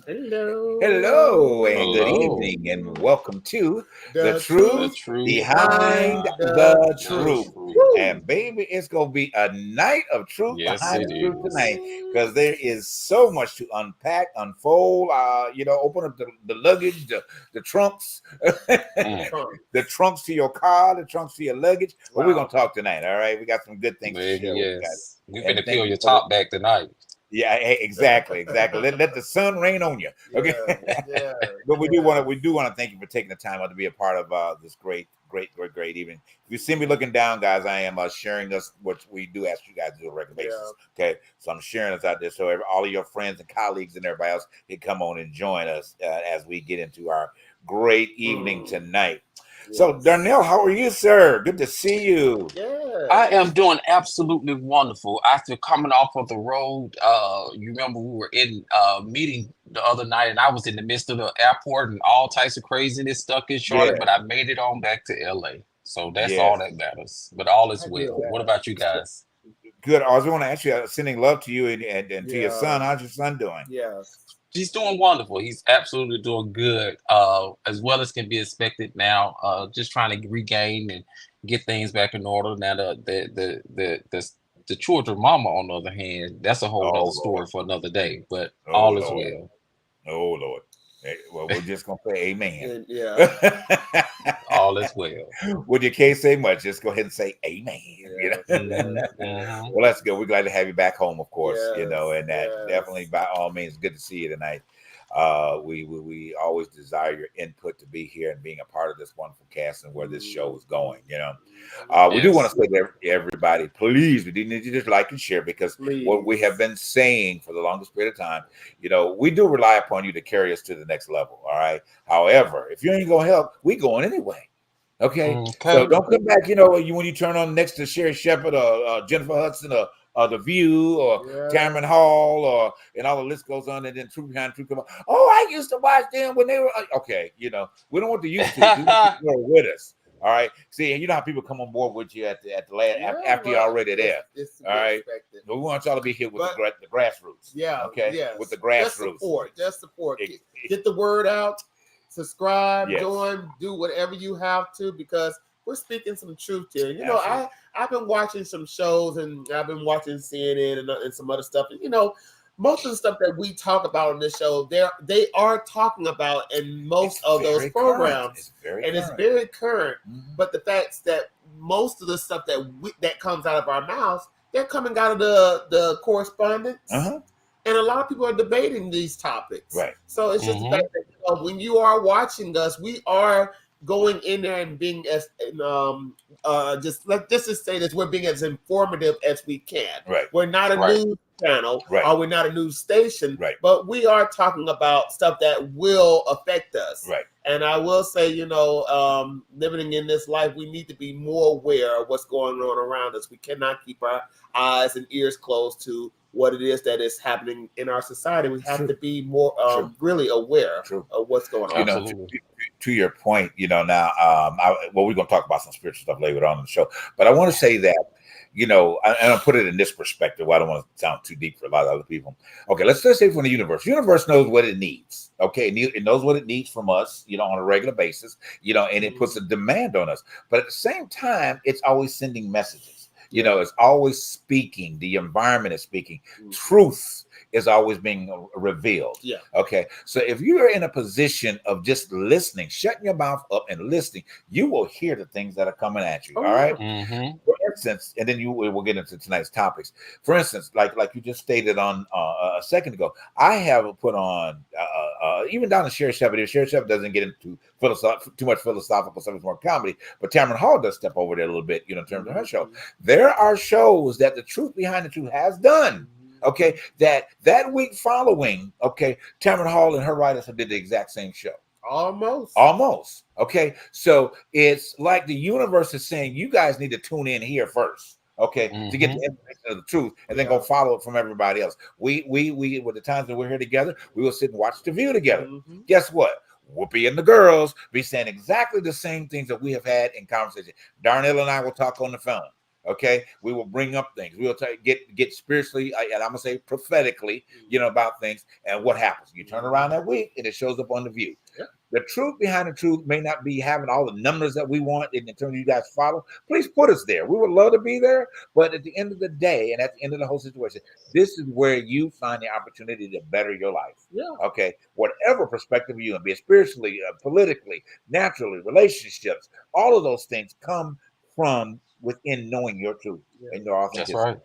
Hello. Hello and good Hello. evening and welcome to The The The Truth truth truth Behind behind behind the the the truth. Truth. truth. Woo! And baby, it's going to be a night of truth Yes, behind it the truth is. tonight because there is so much to unpack, unfold, open up the luggage, the trunks, Mm. Trump. the trunks to your car, the trunks to your luggage. But we're going Wow. to talk tonight, all right? We got some good things to Baby, share with you guys. yes. We And finna thank peel you your for the top back tonight. yeah, exactly. Let the sun rain on you. Okay. Yeah, yeah, But we yeah. do want to thank you for taking the time out to be a part of this great evening. If you see me looking down, guys, I am sharing us what we do ask you guys to do on a regular Yeah. basis. Okay, so I'm sharing us out there so all of your friends and colleagues and everybody else can come on and join us as we get into our great evening tonight. So, Yes. Darnell, how are you, sir? Good to see you. I Yes. am doing absolutely wonderful. After coming off of the road, you remember we were in meeting the other night, and I was in the midst of the airport and all types of craziness stuck in Charlotte, Yeah, but I made it on back to LA. So that's all yes. that matters. But all is I hear well. What that. about you guys? Good. I was going to ask you, sending love to you and to your Yeah. son. How's your son doing? Yes. He's doing wonderful. He's absolutely doing good, as well as can be expected now. Just trying to regain and get things back in order. Now the children mama, on the other hand, that's a whole Oh other Lord. story for another day. But Oh all is Lord. Yeah. well. Oh Lord. Hey, well, we're just gonna say amen. And yeah. All is well. When you can't say much, just go ahead and say amen. You know. Yes. Yes. hmm Yes. hmm Well, that's good. We're glad to have you back home, of course. Yes. And that definitely Yes. by all means good to see you tonight. We always desire your input to be here and being a part of this wonderful cast and where this show is going. We do want Yes. to say to everybody, please, we do need you to like and share because what we have Please. been saying for the longest period of time, we do rely upon you to carry us to the next level. All right. However, if you ain't gonna help, we going anyway. Okay, so Okay. don't come back. When you turn on next to Sherry Shepherd or Jennifer Hudson or The View or Yes. Tamron Hall and all the list goes on, and then True Behind True come on. Oh, I used to watch them when they were okay. We don't want the used to. We want the people who are with us. All right. See, and you know how people come on board with you at the last Yeah. after you're Well, already there. it's to All be right. expected. But we want y'all to be here with But the grassroots. yeah, Okay, with the yes. Just grassroots. support. Just support. Ex- Get the word out. Subscribe, Yes. join, do whatever you have to because we're speaking some truth here. Absolutely. I've been watching some shows and I've been watching CNN and some other stuff. And most of the stuff that we talk about on this show, they are talking about in most It's of those very current. programs, It's very and it's current. very current. Mhm. But the facts that most of the stuff that comes out of our mouths, they're coming out of the correspondence. Uh-huh. And a lot of people are debating these topics. Right. So it's just the hmm fact that when you are watching us, we are going in there and being as just to say this, we're being as informative as we can. Right. We're not a Right. news channel Right. or we're not a news station, Right. but we are talking about stuff that will affect us. Right. And I will say, living in this life, we need to be more aware of what's going on around us. We cannot keep our eyes and ears closed to what it is that is happening in our society. We have True. to be more True. really aware True. of what's going on. Absolutely. To your point, now, we're going to talk about some spiritual stuff later on in the show, but I want to say that, and I'll put it in this perspective. I don't want to sound too deep for a lot of other people. Okay, let's say from the universe. The universe knows what it needs. Okay, it knows what it needs from us, on a regular basis, and it puts a demand on us. But at the same time, it's always sending messages. It's always speaking. The environment is speaking. Truth is always being revealed. Yeah. Okay. So if you are in a position of just listening, shutting your mouth up and listening, you will hear the things that are coming at you. Oh, all right. hmm For instance, and then we'll get into tonight's topics. For instance, like you just stated on a second ago, I have put on even down to Sherry Shepherd. Sherry Shepherd doesn't get into too much philosophical stuff, it's more comedy. But Tamron Hall does step over there a little bit, in terms of her show. There are shows that the truth behind the truth has done. Okay, that week following, okay, Tamron Hall and her writers did the exact same show. Almost. Okay, so it's like the universe is saying you guys need to tune in here first. Okay, to get the information of the truth, and then go follow it from everybody else. We with the times that we're here together, we will sit and watch The View together. Guess what? Whoopi and the girls be saying exactly the same things that we have had in conversation. Darnell and I will talk on the phone. Okay, we will bring up things. We will get spiritually, and I'm gonna say prophetically, about things. And what happens? You turn around that week, and it shows up on the View. Yeah. The truth behind the truth may not be having all the numbers that we want in terms of you guys follow. Please put us there. We would love to be there. But at the end of the day, and at the end of the whole situation, this is where you find the opportunity to better your life. Yeah. Okay. Whatever perspective you, be it spiritually, politically, naturally, relationships, all of those things come from within knowing your truth and your authenticity. That's right.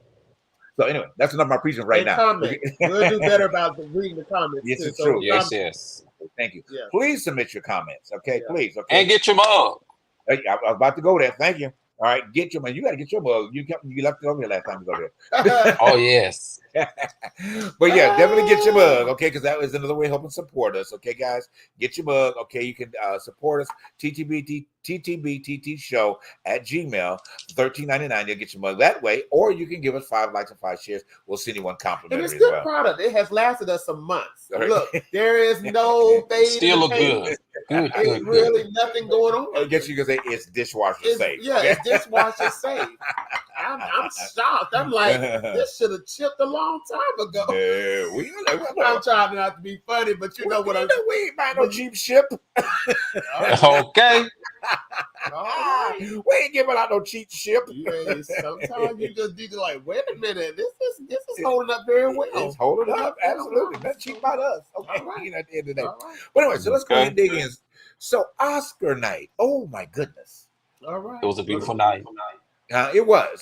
So anyway, that's enough of my preaching right now. Comment. We'll do better about reading the comments. Yes, too. it's true. Yes. Thank you. Yeah. Please submit your comments. Okay, Yeah. please. Okay. And get your mug. Hey, I was about to go there. Thank you. All right, get your mug. You got to get your mug. You left it over here last time you go there. Oh yes. But yeah, definitely get your mug, okay? Because that is another way of helping support us, okay, guys? Get your mug, okay? You can support us, TTBTT show at Gmail, $13.99. You'll get your mug that way, or you can give us 5 likes and 5 shares. We'll send you one And complimentary it's as good well. product. It has lasted us some months. All right. Look, there is no fade. Still look good. Good. It's really nothing going on. I guess you can say it's dishwasher safe. Yeah, it's dishwasher safe. I'm shocked. I'm like, this should have chipped a long time ago. I'm trying not to be funny, but you know what I'm saying. We ain't buying no cheap ship. Okay. We ain't giving out no cheap ship. Yeah, sometimes you just need to like, wait a minute, this is holding up very well. It's holding up, absolutely. That's cheap about us. Okay, Right. at the end of the day. All right. But anyway, so let's go ahead and dig in. So Oscar night. Oh my goodness. All right. It was a beautiful night. It was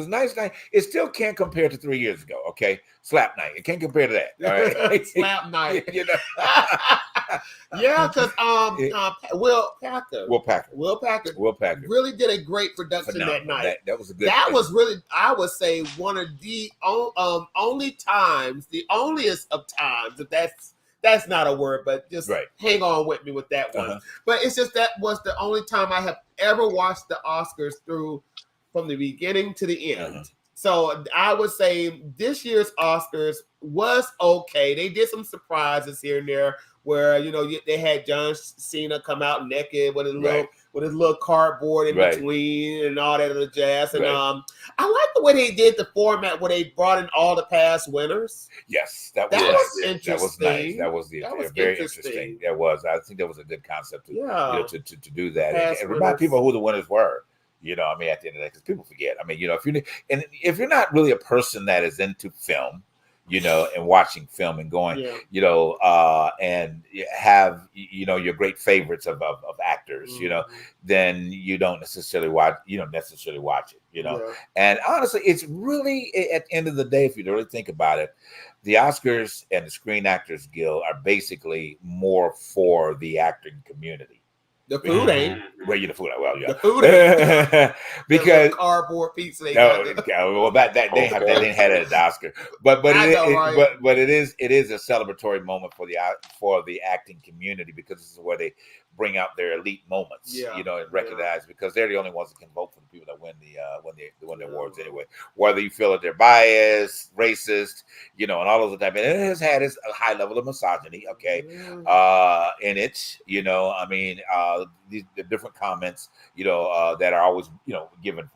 a nice night. It still can't compare to 3 years ago. Okay, slap night. It can't compare to that. All right, slap night. You know. Yeah, because Will Packer really did a great production that night. That was a good. That was really, I would say, one of the only times, the onlyest of times, if that's not a word, but just hang on with me with that one. But it's just that was the only time I have ever watched the Oscars through from the beginning to the end. So I would say this year's Oscars was okay. They did some surprises here and there where, they had John Cena come out naked with his little cardboard in between and all that other jazz. And I like the way they did the format where they brought in all the past winners. Yes, that was interesting. That was nice. That was very interesting. That was. I think that was a good concept to do that and remind people who the winners were. At the end of the day, because people forget. If you're not really a person that is into film, and watching film and going, and have, your great favorites of actors, then you don't necessarily watch it, And honestly, it's really, at the end of the day, if you really think about it, the Oscars and the Screen Actors Guild are basically more for the acting community. The food ain't. Well, the food. Well, yeah. The food ain't. Because cardboard pizza. They well, that they didn't have it at the Oscar, but it is a celebratory moment for the acting community, because this is where they bring out their elite moments, and recognize, because they're the only ones that can vote for the people that win the awards anyway. Whether you feel that they're biased, racist, and all those type, and it has had a high level of misogyny, in it, the different comments, that are always, given,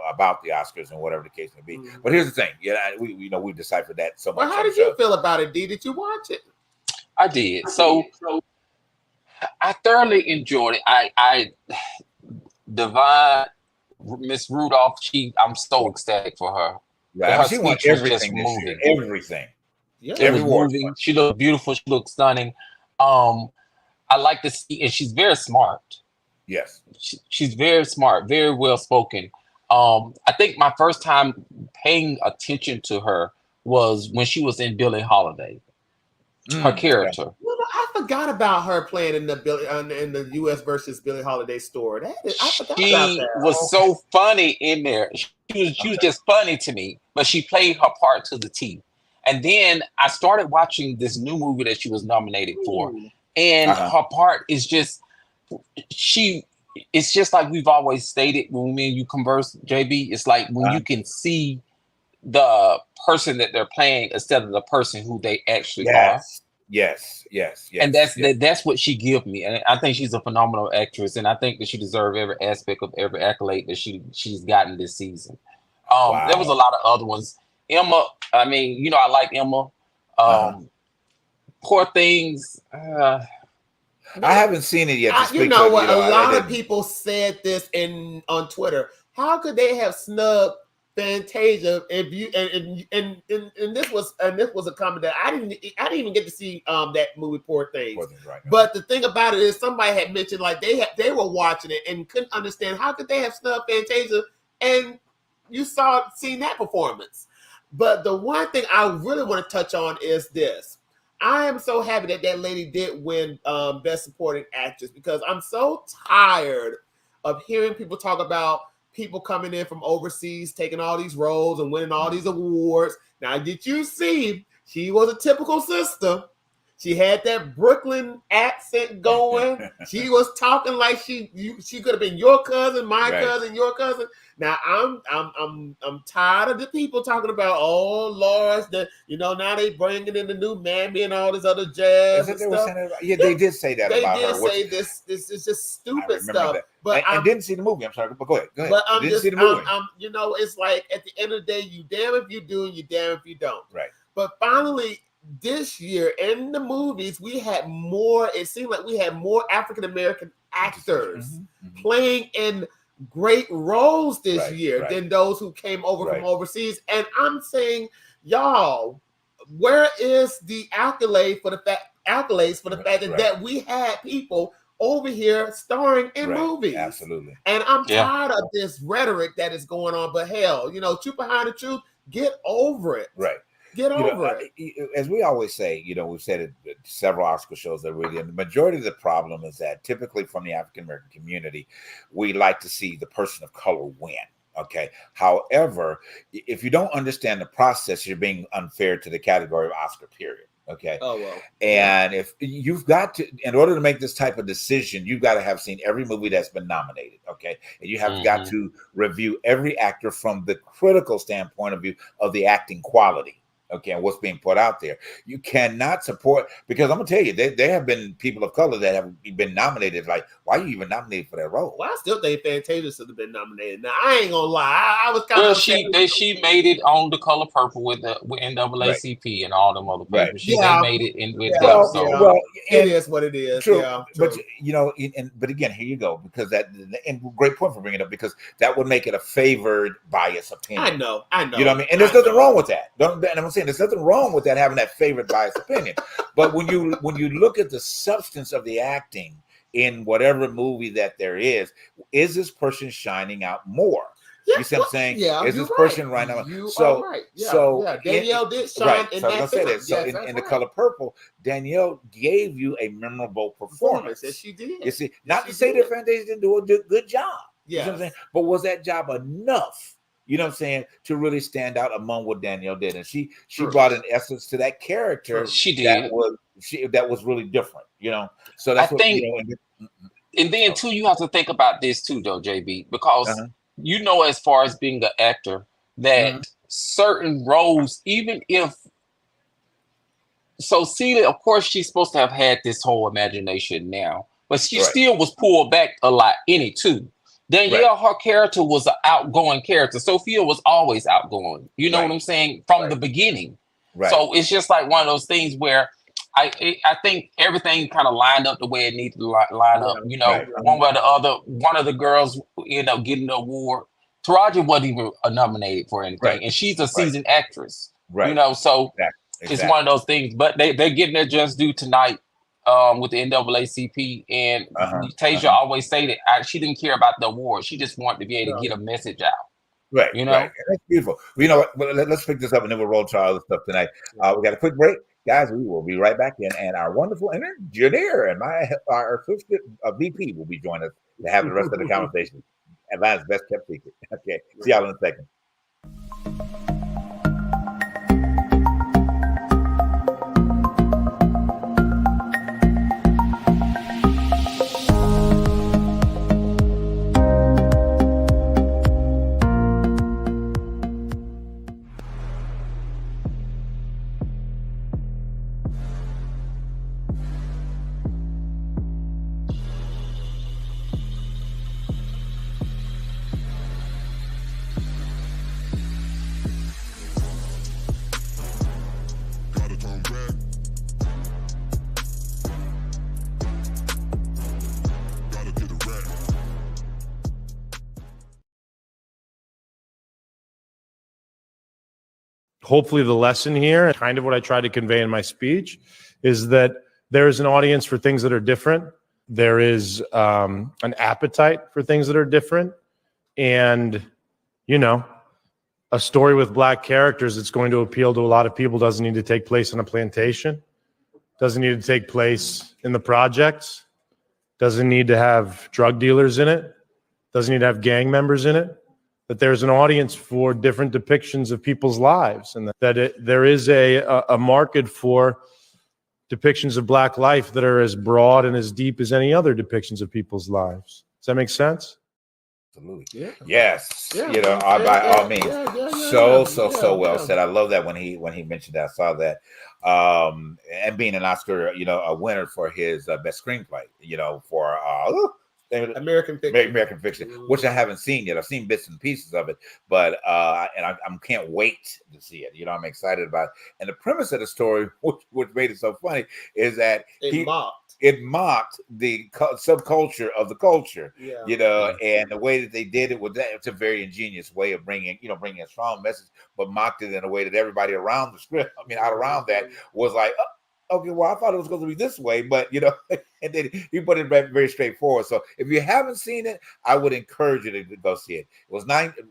about the Oscars and whatever the case may be. But here's the thing, we've deciphered that so much. Well, how did you feel about it, D? Did you watch it? I did. So I thoroughly enjoyed it. I Divine Miss Rudolph, I'm so ecstatic for her. Right. She won everything this year. Everything. Yeah. It was moving. She looked beautiful. She looked stunning. I like to see, and she's very smart. Yes. She's very smart, very well spoken. I think my first time paying attention to her was when she was in Billie Holiday. Her character. Well, I forgot about her playing in the U.S. versus Billie Holiday store. I forgot about that. She was so funny in there. She was just funny to me, but she played her part to the T. And then I started watching this new movie that she was nominated for, and her part is just it's just like we've always stated when me and you converse, JB. It's like when you can see the person that they're playing instead of the person who they actually are. Yes. And that's what she give me, and I think she's a phenomenal actress, and I think that she deserves every aspect of every accolade that she's gotten this season. There was a lot of other ones. Emma, I mean, I like Emma. Poor Things. I haven't seen it yet. You know what? A lot of people said this on Twitter. How could they have snubbed Fantasia if you and this was a comment that I didn't even get to see that movie Poor Things. Right. But the thing about it is somebody had mentioned like they were watching it and couldn't understand how could they have snubbed Fantasia, and you seen that performance. But the one thing I really want to touch on is this. I am so happy that lady did win Best Supporting Actress, because I'm so tired of hearing people talk about people coming in from overseas, taking all these roles and winning all these awards. Now, did you see she was a typical sister? She had that Brooklyn accent going. She was talking like she could have been your cousin, my cousin, your cousin. Now I'm tired of the people talking about, oh Lord, now they bringing in the new Mammy and all this other jazz and stuff. Yeah, they did say that about her. They did say this is just stupid stuff. That. But I didn't see the movie. I'm sorry, but go ahead. But see the movie. It's like at the end of the day, you damn if you do and you damn if you don't. Right. But finally, this year in the movies, we had more. It seemed like we had more African American actors playing in great roles this year than those who came over from overseas. And I'm saying, y'all, where is the accolades for the fact that we had people over here starring in movies? Absolutely. And I'm tired of this rhetoric that is going on. But hell, truth behind the truth, get over it. Right. Get over it. As we always say, we've said it at several Oscar shows that really, and the majority of the problem is that typically from the African American community, we like to see the person of color win. Okay. However, if you don't understand the process, you're being unfair to the category of Oscar, period. Okay. Oh, well. And if you've got to, in order to make this type of decision, you've got to have seen every movie that's been nominated. Okay. And you have got to review every actor from the critical standpoint of view of the acting quality. Okay, and what's being put out there. You cannot support, because I'm gonna tell you, there have been people of color that have been nominated. Like, why are you even nominated for that role? Well, I still think Fantasia should have been nominated. Now, I ain't gonna lie, I was kind of. She made it on The Color Purple with NAACP and all them other people. They made it in with them. So it is what it is. True. Yeah, but but again, here you go, because and great point for bringing it up, because that would make it a favored bias opinion. I know. You know what I mean? And there's nothing wrong with that. And I'm saying there's nothing wrong with that, having that favorite bias opinion. But when you look at the substance of the acting in whatever movie that there is this person shining out more? Yeah, you see what I'm saying? Yeah, is this person right now? So right. Yeah, Danielle did shine in that film. So in The Color Purple, Danielle gave you a memorable performance. Yes, she did. You see, not to say that Fantasia didn't do a good job. Yeah, you know what I'm saying? But was that job enough? You know what I'm saying, to really stand out among what Danielle did, and she brought an essence to that character. She did. That was really different. So that's what I think. And then too, you have to think about this too, though, JB, because as far as being an actor, that certain roles, even if Celia, of course, she's supposed to have had this whole imagination now, but she still was pulled back a lot in it too. Danielle, her character was an outgoing character. Sophia was always outgoing. You know what I'm saying? From the beginning. Right. So it's just like one of those things where I think everything kind of lined up the way it needed to line up. One way or the other, one of the girls ended up getting the award. Taraji wasn't even nominated for anything, and she's a seasoned actress. Right. So it's one of those things. But they're getting their just due tonight. With the NAACP, and Tasia always say that she didn't care about the award. She just wanted to be able to get a message out. Right. Right. That's beautiful. Well, you know what? Well, let's pick this up and then we'll roll to our other stuff tonight. We got a quick break. Guys, we will be right back in, and our wonderful engineer and our VP will be joining us to have the rest of the conversation. Atlanta's best kept secret. Okay. See y'all in a second. hopefully the lesson here, kind of what I tried to convey in my speech, is that there is an audience for things that are different. There is an appetite for things that are different. And, you know, a story with Black characters that's going to appeal to a lot of people doesn't need to take place on a plantation, doesn't need to take place in the projects, doesn't need to have drug dealers in it, doesn't need to have gang members in it. That there's an audience for different depictions of people's lives, and there is a market for depictions of Black life that are as broad and as deep as any other depictions of people's lives. Does that make sense? Absolutely. Yeah. Yes. Yeah, You know, yeah, by yeah, all means. So well said. I love that when he mentioned that. I saw that. And being an Oscar, a winner for his best screenplay, for American Fiction. American Fiction, which I haven't seen yet. I've seen bits and pieces of it, but and I can't wait to see it. I'm excited about it. And the premise of the story, which made it so funny, is that it mocked the subculture of the culture, and the way that they did it it's a very ingenious way of bringing a strong message, but mocked it in a way that everybody around the script, around that was like, okay, well, I thought it was going to be this way, but and then he put it very straightforward. So if you haven't seen it, I would encourage you to go see it. It was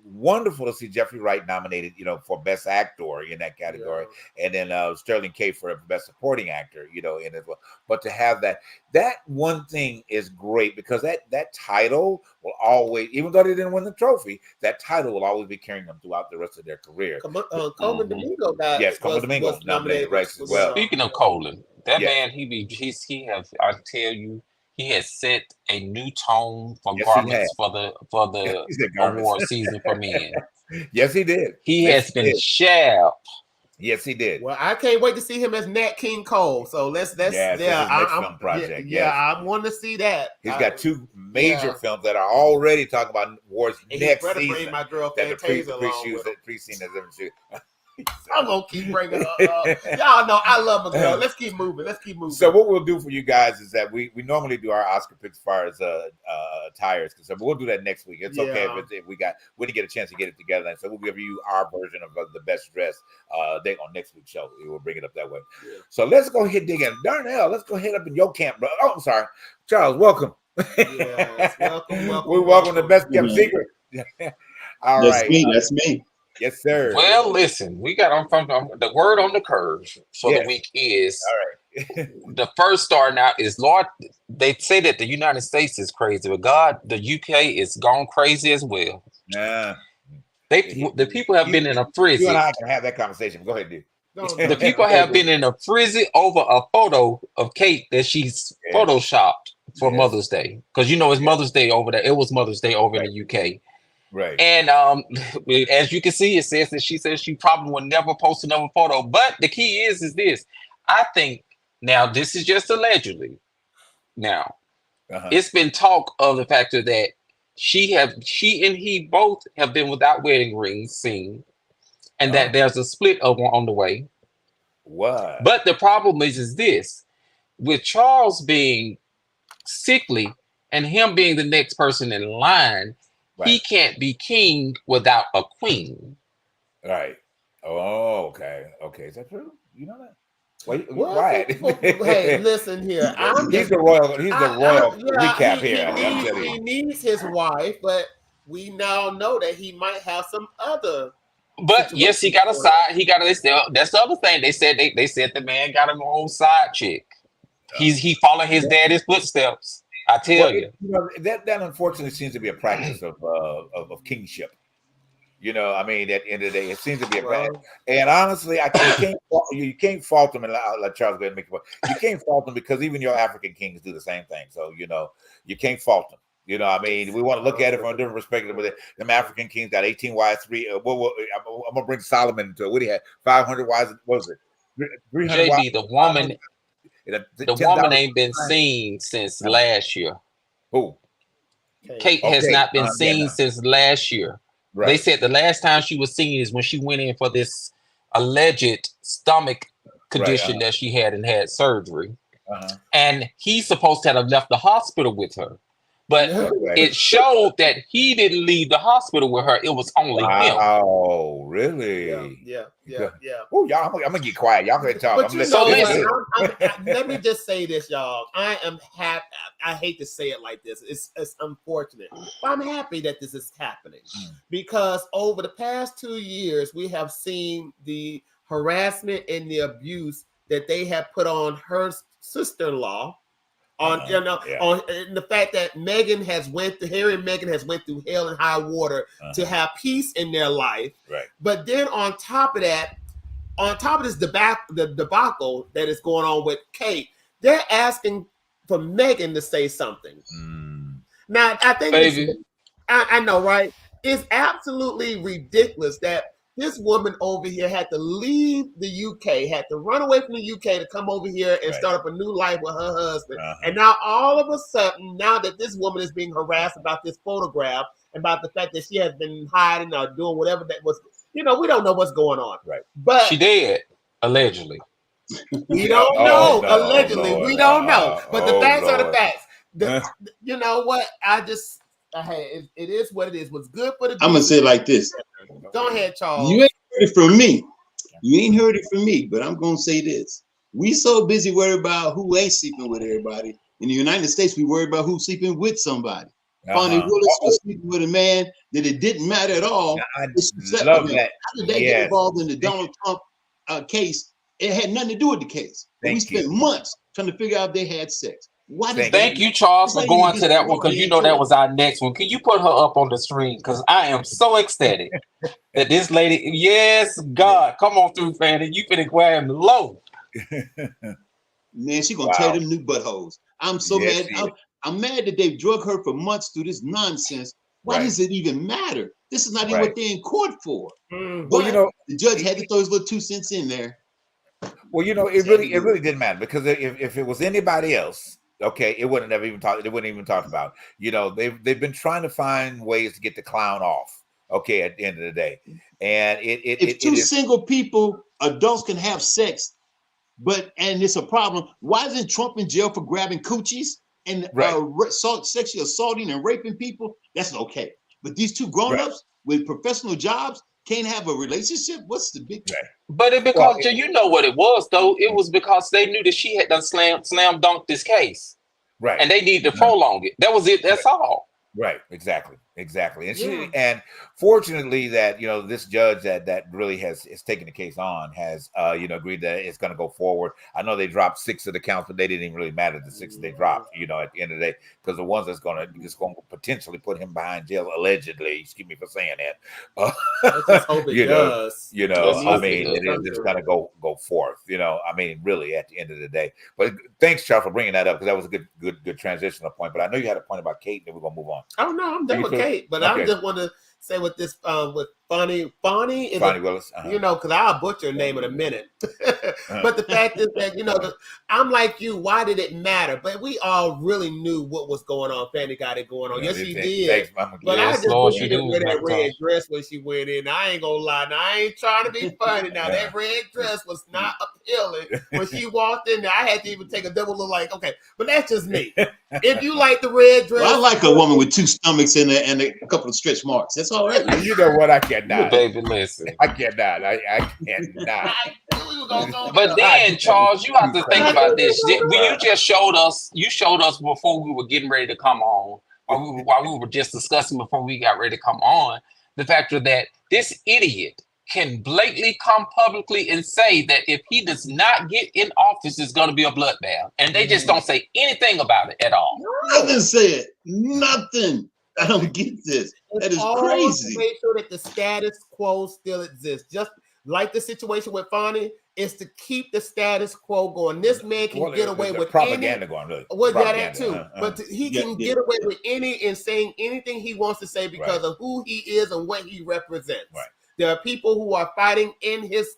wonderful to see Jeffrey Wright nominated, for Best Actor in that category, and then Sterling K for Best Supporting Actor, in as well. But to have that one thing is great, because that title will always, even though they didn't win the trophy, that title will always be carrying them throughout the rest of their career. Coleman Domingo was nominated right as well. Speaking of Colin, that man, I tell you, he has set a new tone for garments for the award season for men. Yes, he did. He has been sharp. Yes, he did. Well, I can't wait to see him as Nat King Cole. So let's next film project. I want to see that. He's got two major films that are already talking about wars next season. Bring my girl Fantasia along. I'm gonna keep bringing her up. Y'all know I love my girl. Let's keep moving. So what we'll do for you guys is that we normally do our Oscar picks as far as attires concerned, but we'll do that next week. It's okay if we didn't get a chance to get it together, and so we'll give you our version of the best dress on next week's show. We'll bring it up that way. Yeah. So let's go ahead dig in. Darnell, let's go ahead up in your camp, bro. Oh, I'm sorry, Charles. Welcome. Yes, welcome. We welcome the best kept secret. All right. That's me. Yes, sir. Well, listen, we got from the word on the curve for the week is the first star now is Lord. They say that the United States is crazy, but the UK is gone crazy as well. Yeah, the people have been in a frenzy. You and I can have that conversation. Go ahead, dude. The people have been in a frenzy over a photo of Kate that she's photoshopped for Mother's Day, because it's Mother's Day over there. It was Mother's Day over in the UK. Right. And as you can see, it says that she says she probably will never post another photo. But the key is this. I think now this is just allegedly. Now, it's been talk of the fact that she and he both have been without wedding rings seen, and that there's a split on the way. What? But the problem is this: with Charles being sickly and him being the next person in line. Right. He can't be king without a queen. Right. Oh, okay. Okay. Is that true? You know that? Why? Hey, listen here. He's the royal recap here. He needs his wife, but we now know that he might have some other. But yes, he got a side. That's the other thing. They said the man got an old side chick. He followed his daddy's footsteps. I tell you, that unfortunately seems to be a practice of kingship. At the end of the day, it seems to be a practice. And honestly, you can't fault them. And I'll let Charles go ahead and make it. You can't fault them, because even your African kings do the same thing. So you can't fault them. We want to look at it from a different perspective. But them African kings got 18 wives. I'm gonna bring Solomon into it. What he had 500 wives. What was it? 300 JB, wives. the woman. The woman ain't been seen since last year. Who? Kate has not been seen since last year. Right. They said the last time she was seen is when she went in for this alleged stomach condition that she had and had surgery. And he's supposed to have left the hospital with her. But Right. it showed that he didn't leave the hospital with her. It was only him. Wow, really? Yeah. Oh, y'all, I'm gonna get quiet. Y'all can talk. But I'm you listening. know listen. what? Let me just say this, y'all. I am happy. I hate to say it like this. It's unfortunate, but I'm happy that this is happening because over the past 2 years, we have seen the harassment and the abuse that they have put on her sister-in-law. On on the fact that Harry and Meghan has went through hell and high water to have peace in their life. Right. But then on top of that, on top of this debacle that is going on with Kate, they're asking for Meghan to say something. Now, I think I know, right? It's absolutely ridiculous that this woman over here had to leave the UK, had to run away from the UK to come over here and start up a new life with her husband. And now all of a sudden, now that this woman is being harassed about this photograph, about the fact that she has been hiding or doing whatever that was, we don't know what's going on. Right. But she did, allegedly. We don't know. no, Allegedly, Lord. we don't know. But the facts are the Lord. facts. You know what? Hey, it is what it is. What's good for the I'm gonna say it like this. Go ahead, Charles. You ain't heard it from me. You ain't heard it from me, but I'm gonna say this. We so busy worried about who ain't sleeping with everybody. In the United States, we worry about who's sleeping with somebody. Bonnie Willis was sleeping with a man that it didn't matter at all. I love that. How did that get involved in the Donald Trump case? It had nothing to do with the case. We spent months trying to figure out if they had sex. Thank you, Charles, for going to that one, because that was our next one. Can you put her up on the screen? Because I am so ecstatic that this lady, yes, God, come on through, Fanny. You finna grab the low. Man, she gonna tear them new buttholes. I'm so mad. I'm mad that they've drug her for months through this nonsense. Why does it even matter? This is not even what they're in court for. Well, the judge had to throw his little 2 cents in there. Well, it really didn't matter, because if it was anybody else, okay, it wouldn't have even talked. They wouldn't even talk about. They've been trying to find ways to get the clown off. Okay, at the end of the day, and if two single people, adults, can have sex, and it's a problem. Why isn't Trump in jail for grabbing coochies and sexually assaulting and raping people? That's okay. But these two grown-ups with professional jobs can't have a relationship. What's the big? But you know what it was, though. It was because they knew that she had done slam dunked this case, and they needed to prolong it. That was it. That's all. Right. Exactly. And and fortunately that this judge that really has taken the case on has agreed that it's going to go forward. I know they dropped 6 of the counts, but they didn't even really matter, the 6 they dropped. At the end of the day, because the ones that's going to potentially put him behind jail, allegedly. Excuse me for saying that. Let's hope it does. I mean, it's going to go forth. I mean, really, at the end of the day. But thanks, Charles, for bringing that up, because that was a good transitional point. But I know you had a point about Kate, and we're going to move on. Oh no, I'm done with Kate, but I just want to say with this with Bonnie Willis, because I'll butcher her name in a minute. But the fact is that I'm like you. Why did it matter? But we all really knew what was going on. Fanny got it going on. Yes, she did. But I just wish she didn't wear that red dress when she went in. I ain't gonna lie. Now I ain't trying to be funny. Now that red dress was not appealing when she walked in there. I had to even take a double look. Like, okay, but that's just me. If you like the red dress, I like a woman with 2 stomachs and a couple of stretch marks. That's all right. You know what? I cannot. Baby, listen. I cannot. I cannot. But then, Charles, you have to think about this. You just showed us. You showed us before we were getting ready to come on, while we were just discussing before we got ready to come on, the factor that this idiot can blatantly come publicly and say that if he does not get in office, it's going to be a bloodbath, and they just don't say anything about it at all. Nothing said. Nothing. I don't get this. That is crazy. To make sure that the status quo still exists, just like the situation with Fonnie, is to keep the status quo going. This man can get away with propaganda going. Really, that too. But he can get away with and saying anything he wants to say because of who he is and what he represents. Right. There are people who are fighting in his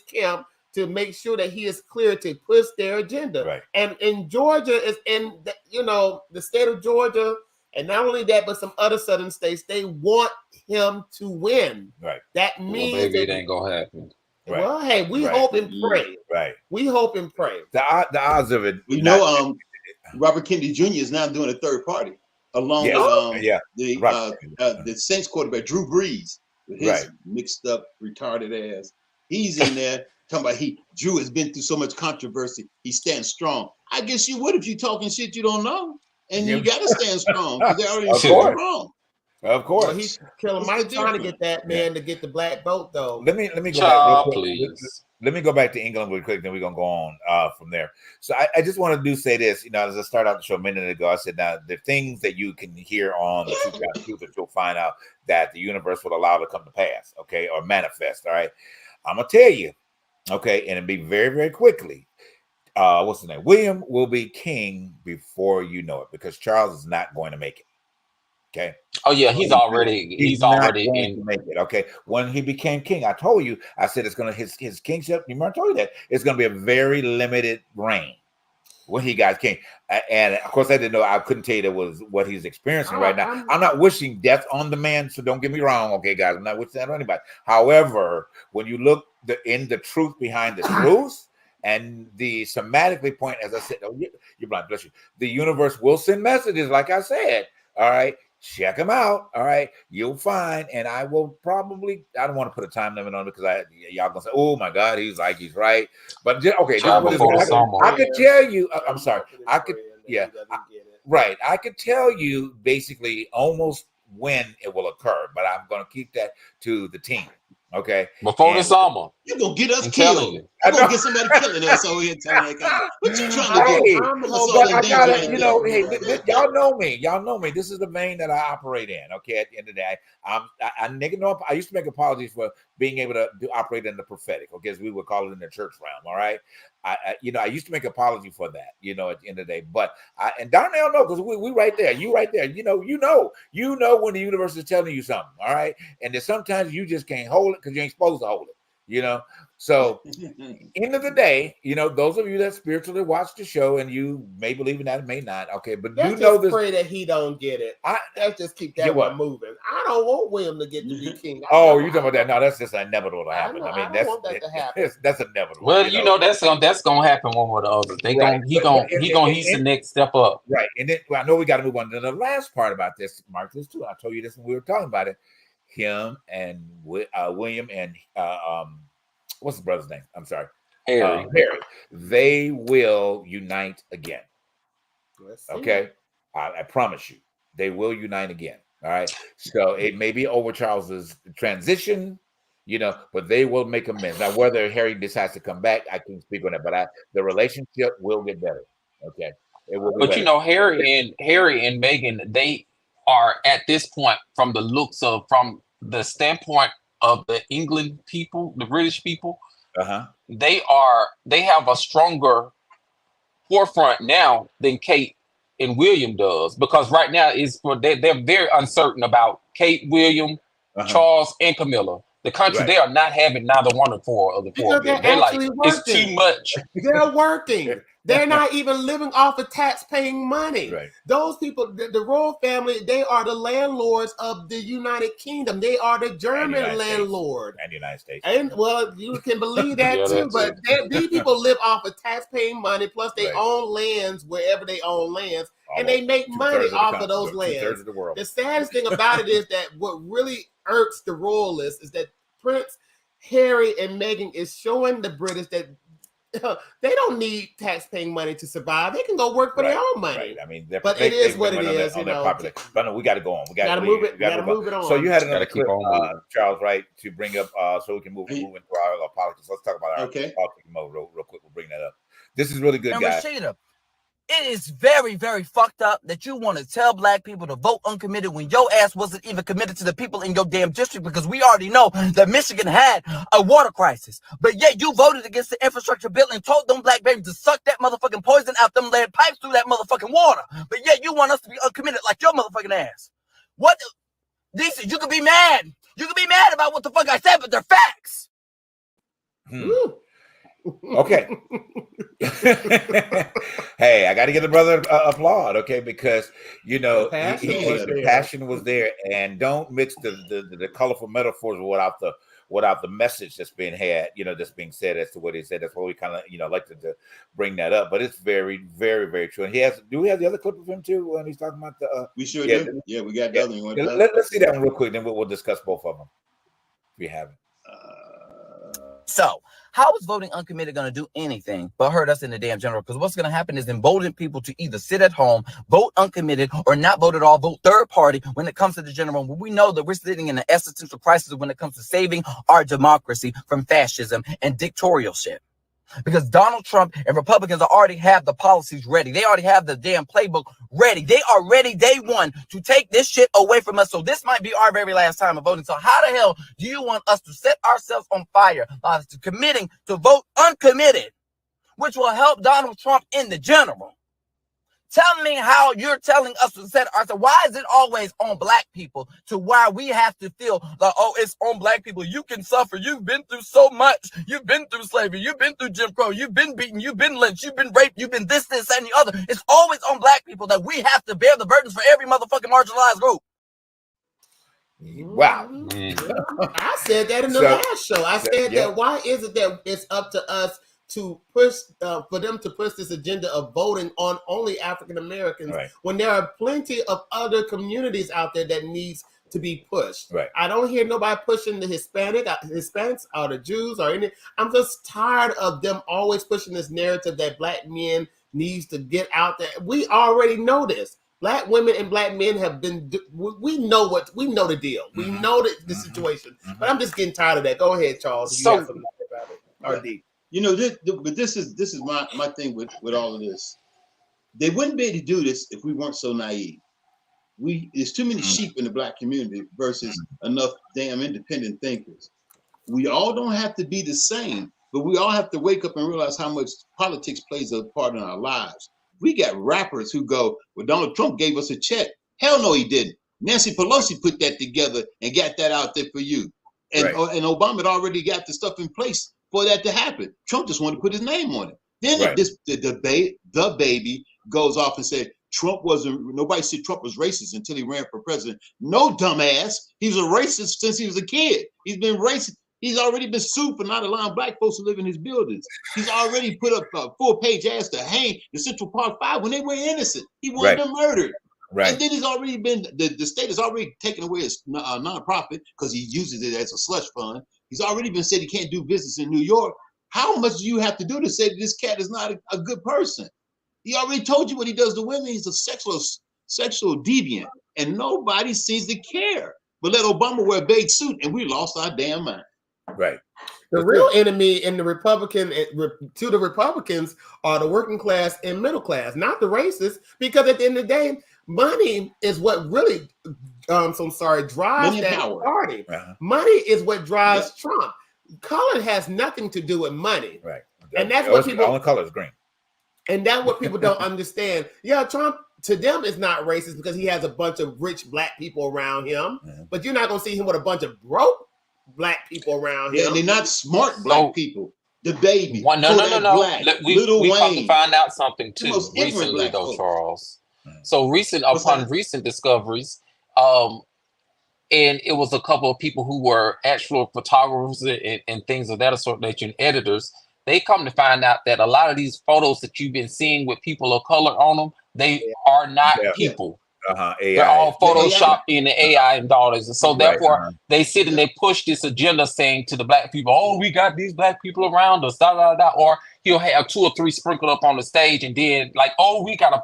camp to make sure that he is clear to push their agenda. Right. And in Georgia is the state of Georgia. And not only that, but some other southern states, they want him to win. Right. That means maybe it ain't gonna happen. Right. Well, hey, we hope and pray. Right. We hope and pray. The odds of it. Robert Kennedy Jr. is now doing a third party. along Yes. with the Saints quarterback Drew Brees with his mixed up retarded ass. He's in there talking about Drew has been through so much controversy. He stands strong. I guess you would if you talking shit you don't know, and you got to stand strong because they already showed you wrong. Of course. Well, he's killing Mike trying to get that man to get the black vote though. Let me go back real quick. Please. Let me go back to England real quick, then we're gonna go on from there. So I just want to say this, as I started out the show a minute ago, I said now the things that you can hear on the truth that you'll find out that the universe will allow to come to pass, okay, or manifest. All right. I'm gonna tell you, okay, and it'll be very, very quickly. What's the name? William will be king before you know it, because Charles is not going to make it. Okay. Oh yeah, he's already in. To make it. Okay. When he became king, I told you, I said it's gonna his kingship. Remember, I told you that it's gonna be a very limited reign when he got king. And of course, I didn't know. I couldn't tell you that was what he's experiencing right now. I'm not wishing death on the man, so don't get me wrong, okay, guys. I'm not wishing that on anybody. However, when you look in the truth behind the truth. And the somatically point, as I said, you're blind, bless you. The universe will send messages, like I said. All right. Check them out. All right. You'll find. And I will probably, I don't want to put a time limit on it because y'all gonna say, oh my God, he's right. But okay. I could tell you, I'm sorry. I could tell you basically almost when it will occur, but I'm going to keep that to the team. Okay. Before the summer. You're going to get us killed. You're going to get somebody killing us over here telling that. What you trying to do? Y'all know me. Y'all know me. This is the vein that I operate in. Okay. At the end of the day, I used to make apologies for being able to operate in the prophetic, okay, as we would call it in the church realm. All right. I used to make apology for that, at the end of the day, but and Darnell know, because we right there, you right there, you know when the universe is telling you something, all right, and that sometimes you just can't hold it because you ain't supposed to hold it, So, end of the day, those of you that spiritually watch the show and you may believe in that, and may not, okay, but let's you know this. Pray that he don't get it. Let's just keep that one moving. I don't want William to get to be king. You talking about that? No, that's just inevitable to happen. I mean, that's want that to happen. That's inevitable. Well, that's gonna happen one way or the other. He's the next step up. Right, and then I know we got to move on to the last part about this, Marcus, too. I told you this when we were talking about it. Him and William and what's the brother's name? I'm sorry. Harry. They will unite again. Okay. I promise you. They will unite again. All right. So it may be over Charles's transition, but they will make amends. Now, whether Harry decides to come back, I can't speak on that, but the relationship will get better. Okay. It will be better. Harry and Meghan, they are at this point, from the standpoint of the England people, the British people, they have a stronger forefront now than Kate and William does, because right now they're very uncertain about Kate, William, Charles, and Camilla. The country, they are not having neither one of the four. They're like, working. It's too much. They're working. They're not even living off of tax-paying money. Right. Those people, the royal family, they are the landlords of the United Kingdom. They are the German landlord. And the United States. And, well, you can believe that too. But these people live off of tax-paying money, plus they own lands wherever they own lands. And they make money off of those lands. Of the world. The saddest thing about it is that what really irks the royalists is that Prince Harry and Meghan is showing the British that they don't need tax-paying money to survive. They can go work for their own money. Right. I mean, but it is what it is, But no, we got to go on. We got to move it on. So you had another clip, Charles, right, to bring up, so we can move into our politics. Let's talk about our politics mode real quick. We'll bring that up. This is really good, guys. It is very, very fucked up that you want to tell black people to vote uncommitted when your ass wasn't even committed to the people in your damn district, because we already know that Michigan had a water crisis. But yet you voted against the infrastructure bill and told them black babies to suck that motherfucking poison out them lead pipes through that motherfucking water. But yet you want us to be uncommitted like your motherfucking ass. What? Decent, you can be mad. You can be mad about what the fuck I said, but they're facts. Okay. Hey, I got to give the brother applaud, okay, because the passion was there, and don't mix the colorful metaphors without without the message that's being had, that's being said as to what he said. That's why we kind of, like to bring that up. But it's very, very, very true. And do we have the other clip of him too when he's talking about the? We sure do. Yeah, we got the other one. Let's see that one real quick, then we'll discuss both of them. If we have it. So, how is voting uncommitted going to do anything but hurt us in the damn general? Because what's going to happen is embolden people to either sit at home, vote uncommitted, or not vote at all, vote third party when it comes to the general. We know that we're sitting in an existential crisis when it comes to saving our democracy from fascism and dictatorship. Because Donald Trump and Republicans already have the policies ready. They already have the damn playbook ready. They are ready day one to take this shit away from us. So this might be our very last time of voting. So how the hell do you want us to set ourselves on fire by committing to vote uncommitted, which will help Donald Trump in the general? Tell me how you're telling us to set ourselves. Why is it always on black people to why we have to feel like, oh, it's on black people. You can suffer. You've been through so much. You've been through slavery. You've been through Jim Crow. You've been beaten. You've been lynched. You've been raped. You've been this, and the other. It's always on black people that we have to bear the burdens for every motherfucking marginalized group. Wow. I said that in the last show. I said that why is it that it's up to us to push for them to push this agenda of voting on only African Americans when there are plenty of other communities out there that needs to be pushed. Right. I don't hear nobody pushing the Hispanics or the Jews or any. I'm just tired of them always pushing this narrative that black men needs to get out there. We already know this. Black women and black men have been. We know the deal. We know the situation. But I'm just getting tired of that. Go ahead, Charles. You got something to say about it. RD. But this is my thing with all of this. They wouldn't be able to do this if we weren't so naive. There's too many sheep in the black community versus enough damn independent thinkers. We all don't have to be the same, but we all have to wake up and realize how much politics plays a part in our lives. We got rappers who go, well, Donald Trump gave us a check. Hell no, he didn't. Nancy Pelosi put that together and got that out there for you. And Obama had already got the stuff in place for that to happen. Trump just wanted to put his name on it. Then the baby goes off and said nobody said Trump was racist until he ran for president. No, dumbass. He was a racist since he was a kid. He's been racist. He's already been sued for not allowing black folks to live in his buildings. He's already put up a full-page ads to hang the Central Park 5 when they were innocent. He wanted them murdered. Right. And then he's already been, the state has already taken away his nonprofit because he uses it as a slush fund. He's already been said he can't do business in New York. How much do you have to do to say that this cat is not a good person? He already told you what he does to women. He's a sexual deviant, and nobody seems to care. But let Obama wear a beige suit, and we lost our damn mind. Right. The real enemy in the Republicans are the working class and middle class, not the racists. Because at the end of the day, money is what really, drives that party. Money is what drives Trump. Color has nothing to do with money. Right. And that's what people. All the color is green. And that's what people don't understand. Yeah, Trump to them is not racist because he has a bunch of rich black people around him. But you're not gonna see him with a bunch of broke black people around him. Yeah, and they're not smart black people. The baby. No. We about to find out something too recently, though, Charles. So upon recent discoveries, and it was a couple of people who were actual photographers and things of that sort, nature, and editors. They come to find out that a lot of these photos that you've been seeing with people of color on them, they are not people. They're all photoshopped in the AI and daughters. And so therefore, they sit and they push this agenda saying to the black people, oh, we got these black people around us, or he'll have 2 or 3 sprinkled up on the stage and then like, oh, we got a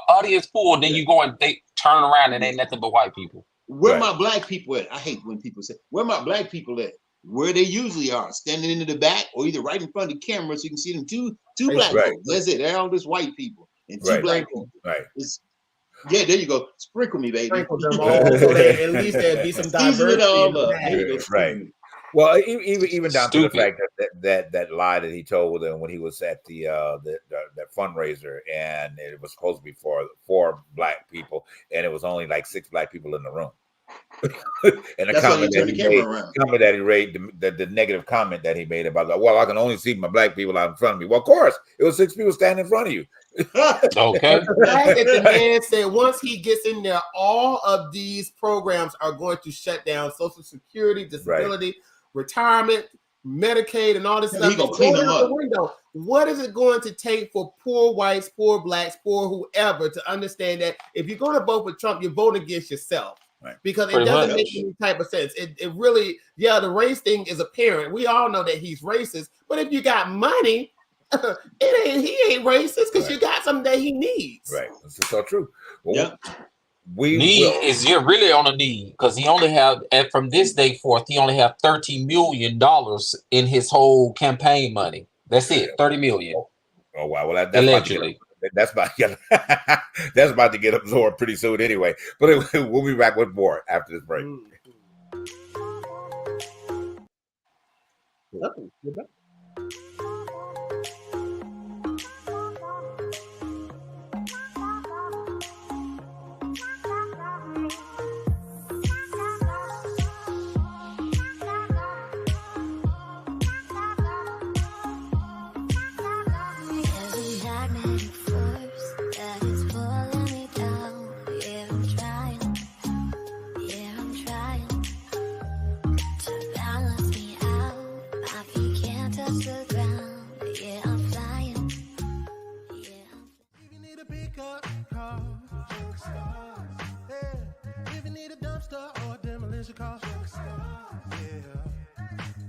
audience full. And then you go and they turn around and ain't nothing but white people. Where my black people at? I hate when people say, where my black people at? Where they usually are, standing in the back or either right in front of the camera so you can see them two black folks. That's it. They're all just white people and 2 black people. Yeah, there you go. Sprinkle me, baby. Sprinkle them all so at least there'd be some diversity. Right. Well, even down to the fact that lie that he told them when he was at that fundraiser, and it was supposed to be for black people, and it was only like 6 black people in the room. And the comment that he made, the negative comment that he made about, well, I can only see my black people out in front of me. Well, of course, it was 6 people standing in front of you. Okay. The fact that the man said once he gets in there, all of these programs are going to shut down: Social Security, disability. retirement, Medicaid, and all this stuff. He gonna clean them up. Window. What is it going to take for poor whites, poor blacks, poor whoever to understand that if you're going to vote for Trump, you're voting against yourself? Right. Because it doesn't make any type of sense. It really, the race thing is apparent. We all know that he's racist, but if you got money, he ain't racist because you got something that he needs. Right. This is so true. Well, you're really on a need because he only have, and from this day forth, he only have $30 million in his whole campaign money. That's it, $30 million. Oh wow! Well, that's allegedly. That's about to get absorbed pretty soon anyway. But we'll be back with more after this break.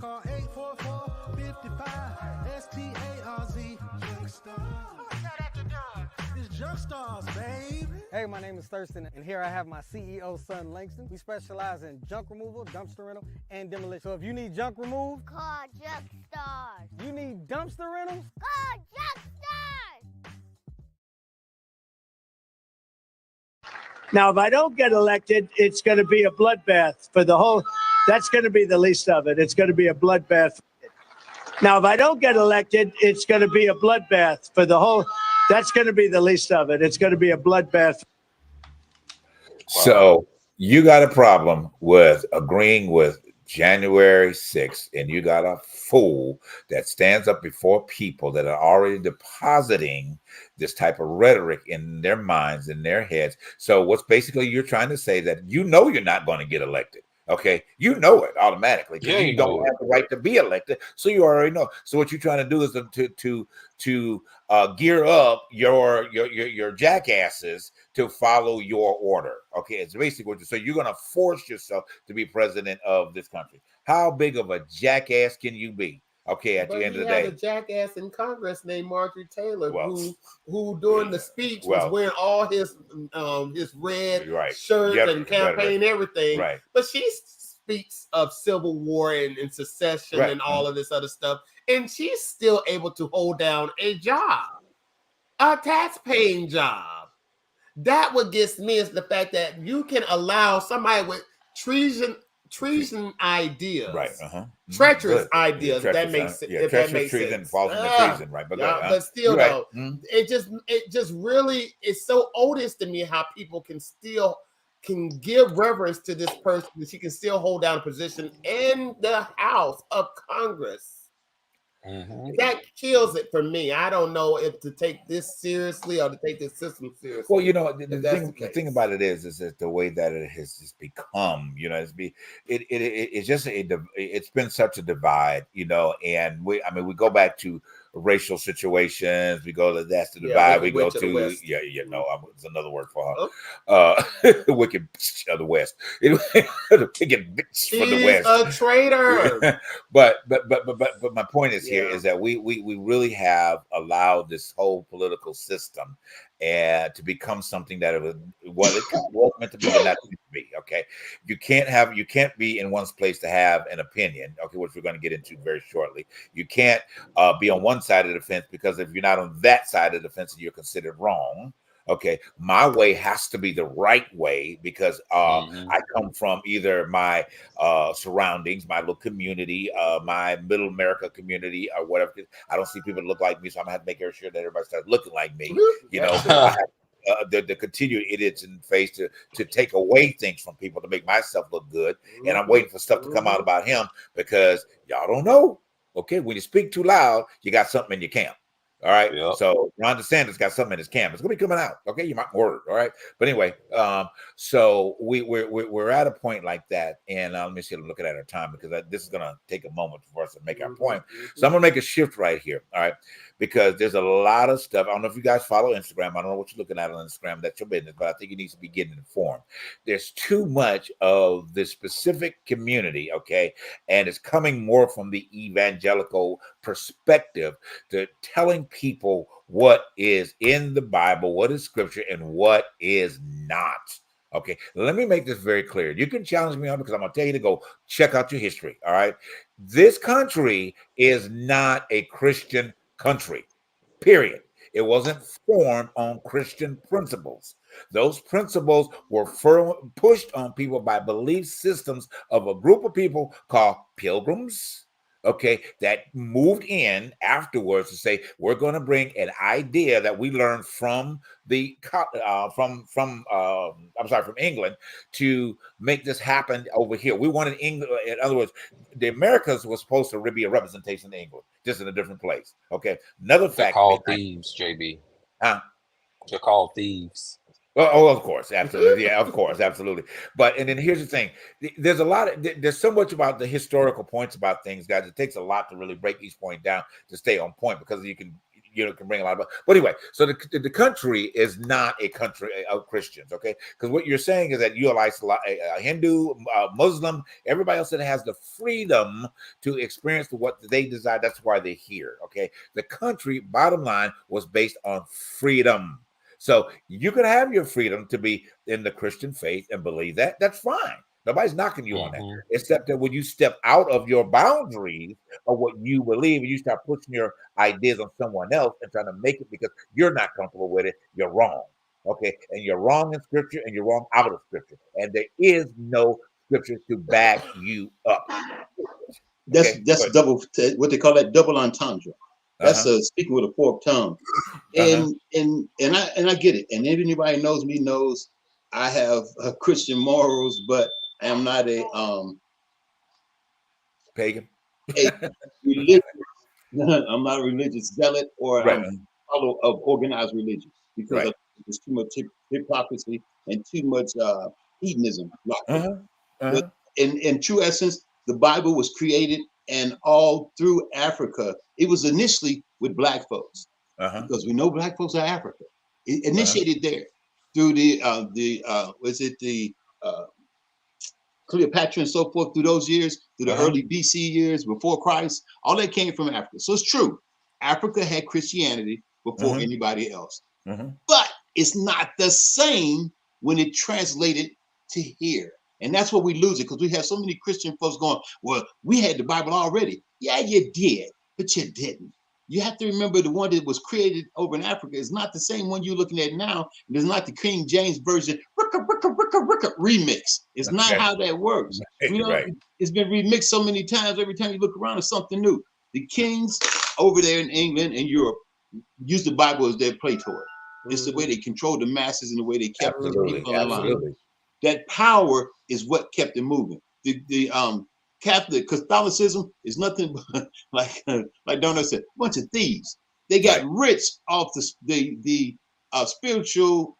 Call 844-55-STARZ. It's Junk Stars, babe. Hey, my name is Thurston, and here I have my CEO, son Langston. We specialize in junk removal, dumpster rental, and demolition. So if you need junk removed, call Junk Stars. You need dumpster rentals, call Junk Stars. Now, if I don't get elected, it's going to be a bloodbath for the whole. That's going to be the least of it. It's going to be a bloodbath. Now, if I don't get elected, it's going to be a bloodbath for the whole. That's going to be the least of it. It's going to be a bloodbath. So you got a problem with agreeing with January 6th, and you got a fool that stands up before people that are already depositing this type of rhetoric in their minds, in their heads. So what's basically you're trying to say that you're not going to get elected. Okay, you know it automatically. Yeah, you don't have the right to be elected, so you already know. So what you're trying to do is to gear up your jackasses to follow your order. Okay, it's basically so you're going to force yourself to be president of this country. How big of a jackass can you be? Okay, at the end of the day, he had a jackass in Congress named Marjorie Taylor, who during the speech was wearing all his red shirt and campaign everything. Right. But she speaks of civil war and secession and all of this other stuff, and she's still able to hold down a job, a tax-paying job. That what gets me is the fact that you can allow somebody with treason ideas, treacherous ideas. That makes sense. Yeah, treacherous treason falls into treason, right? But still, though, it just really is so odious to me how people can give reverence to this person that she can still hold down a position in the House of Congress. That kills it for me. I don't know if to take this seriously or to take this system seriously. Well, the thing about it is that the way that it has just become, it's been such a divide, and we go back to racial situations. We go to that's the divide. We go to it's another word for her. Wicked of the West. Wicked bitch from the West. A traitor. But my point is here is that we really have allowed this whole political system and to become something that it was meant to be, but not to be. Okay, you can't be in one place to have an opinion. Okay, which we're going to get into very shortly. You can't be on one side of the fence, because if you're not on that side of the fence, you're considered wrong. Okay, my way has to be the right way because I come from either my surroundings, my little community, my middle America community, or whatever. I don't see people that look like me, so I'm gonna have to make sure that everybody starts looking like me. I have the continued idiots in face to take away things from people to make myself look good, and I'm waiting for stuff to come out about him because y'all don't know. Okay, when you speak too loud, you got something in your camp. All right. Yep. So Ron DeSantis got something in his camp. It's gonna be coming out. Okay, you might word. All right. But anyway, so we're at a point like that, and let me see. I'm looking at our time because this is gonna take a moment for us to make our point. So I'm gonna make a shift right here. All right, because there's a lot of stuff. I don't know if you guys follow Instagram. I don't know what you're looking at on Instagram. That's your business, but I think you need to be getting informed. There's too much of this specific community. Okay, and it's coming more from the evangelical perspective to telling people what is in the Bible, what is scripture, and what is not. Okay, let me make this very clear. You can challenge me on because I'm going to tell you to go check out your history. All right, this country is not a Christian country, period. It wasn't formed on Christian principles. Those principles were pushed on people by belief systems of a group of people called pilgrims, okay, that moved in afterwards to say we're going to bring an idea that we learned from the from England to make this happen over here. We wanted England, in other words, the Americas was supposed to be a representation of England, just in a different place. Okay, another They're fact. called thieves, JB. Huh? They're called thieves. Oh, of course, absolutely, yeah, of course, absolutely. But and then here's the thing: there's a lot of there's so much about the historical points about things, guys. It takes a lot to really break these points down to stay on point because you can bring a lot of. But anyway, so the country is not a country of Christians, okay? Because what you're saying is that you are like a Hindu, Muslim, everybody else that has the freedom to experience what they desire. That's why they're here, okay? The country, bottom line, was based on freedom. So you can have your freedom to be in the Christian faith and believe that. That's fine. Nobody's knocking you on that. Except that when you step out of your boundaries of what you believe and you start pushing your ideas on someone else and trying to make it because you're not comfortable with it, you're wrong. Okay. And you're wrong in scripture and you're wrong out of scripture. And there is no scripture to back you up. That's double, what they call that, double entendre. That's speaking with a forked tongue. And I get it. And anybody knows me knows I have Christian morals, but I am not a pagan. A religious. I'm not a religious zealot or follow of organized religion because there's too much hypocrisy and too much hedonism. But in true essence, the Bible was created and all through Africa. It was initially with Black folks because we know Black folks are Africa. It initiated there through the Cleopatra and so forth, through those years, through the early BC years before Christ. All that came from Africa. So it's true. Africa had Christianity before anybody else. But it's not the same when it translated to here. And that's what we lose it because we have so many Christian folks going, well, we had the Bible already. Yeah, you did, but you didn't. You have to remember the one that was created over in Africa is not the same one you're looking at now. It is not the King James version remix. It's not how that works. You know, it's been remixed so many times. Every time you look around, it's something new. The kings over there in England and Europe use the Bible as their play toy. It's the way they controlled the masses and the way they kept people in line. That power is what kept it moving. The Catholic Catholicism is nothing but like Donald said, a bunch of thieves. They got rich off the spiritual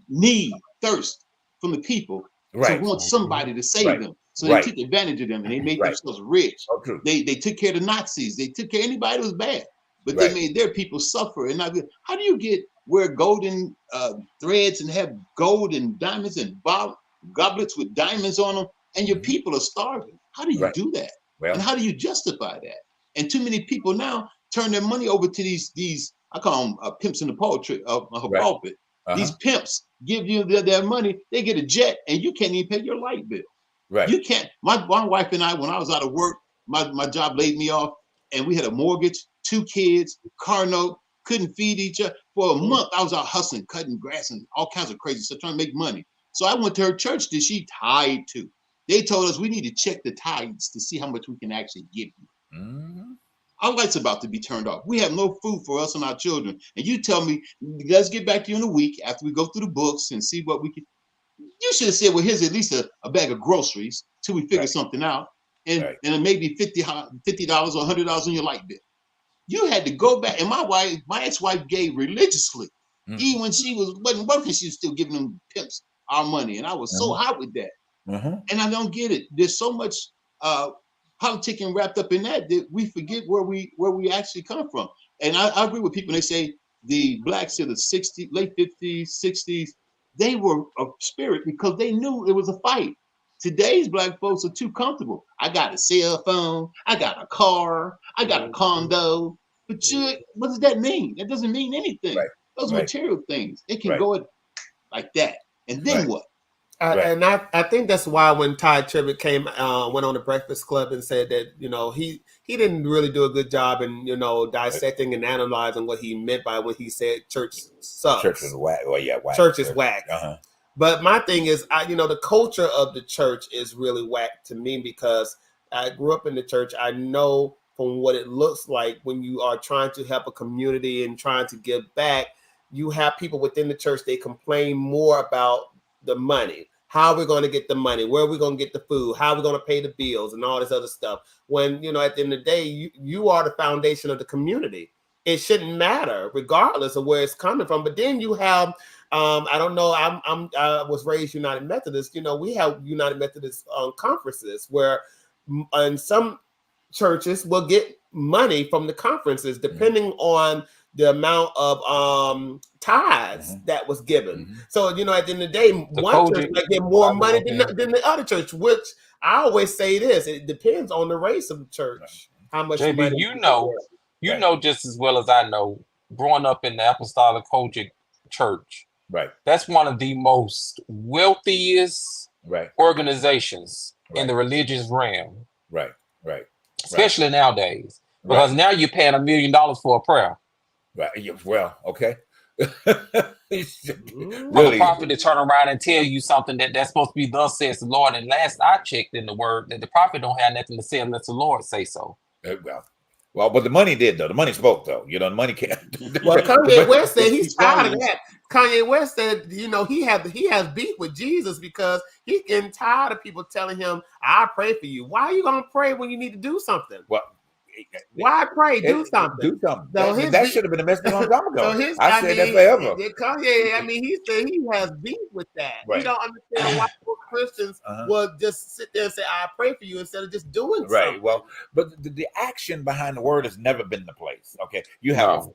need, thirst from the people to want somebody to save them. So they took advantage of them and they made themselves rich. They took care of the Nazis. They took care of anybody who was bad, but they made their people suffer and not good. How do you wear golden threads and have gold and diamonds and goblets with diamonds on them, and your people are starving? How do you do that? And how do you justify that? And too many people now turn their money over to these I call them pimps in the pulpit. These pimps give you their money. They get a jet, and you can't even pay your light bill. You can't. My wife and I, when I was out of work, my job laid me off, and we had a mortgage, 2 kids, car note, couldn't feed each other. For a month, I was out hustling, cutting grass, and all kinds of crazy stuff, trying to make money. So I went to her church that she tied to. They told us we need to check the tithes to see how much we can actually give you. Our lights about to be turned off. We have no food for us and our children. And you tell me, let's get back to you in a week after we go through the books and see what we can. You should have said, well, here's at least a bag of groceries till we figure something out. And maybe $50 or $100 on your light bill. you had to go back. And my ex-wife gave religiously. Even when she wasn't working, she was still giving them pimps our money. And I was so hot with that. And I don't get it. There's so much politicking wrapped up in that we forget where we actually come from. And I agree with people. They say the blacks in the late 50s, 60s, they were a spirit because they knew it was a fight. Today's black folks are too comfortable. I got a cell phone, I got a car, I got a condo. But what does that mean? That doesn't mean anything. Those material things. It can go like that. And then what? And I think that's why when Ty Tribbett went on the Breakfast Club and said that, he didn't really do a good job in, dissecting and analyzing what he meant by when he said church sucks. Church is whack. Well, yeah, whack. Church is whack. But my thing is, the culture of the church is really whack to me because I grew up in the church. I know from what it looks like when you are trying to help a community and trying to give back, you have people within the church, they complain more about the money. How are we going to get the money? Where are we going to get the food? How are we going to pay the bills and all this other stuff? When, at the end of the day, you are the foundation of the community. It shouldn't matter regardless of where it's coming from. But then you have, I don't know, I was raised United Methodist. We have United Methodist conferences where and some churches will get money from the conferences depending on the amount of tithes that was given. So, at the end of the day, one church might get more money than the other church, which I always say this, it depends on the race of the church. How much JB, money you know just as well as I know, growing up in the Apostolic Kojic Church, that's one of the most wealthiest organizations in the religious realm. Especially nowadays. Because now you're paying $1 million for a prayer. Well, okay. Really, a prophet to turn around and tell you something that's supposed to be thus says the Lord. And last I checked in the word, that the prophet don't have nothing to say unless the Lord say so. Well, but the money did though. The money spoke though. The money can't. Well, Kanye West said he's tired of that. Kanye West said, he has beef with Jesus because he's getting tired of people telling him, "I pray for you." Why are you gonna pray when you need to do something? Well, why pray? Do something. Do something. So that should have been a message a long time ago. So I said that forever. Kanye, he said he has beef with that. He don't understand why Christians will just sit there and say, "I pray for you," instead of just doing something. Well, but the action behind the word has never been the place. Okay, you have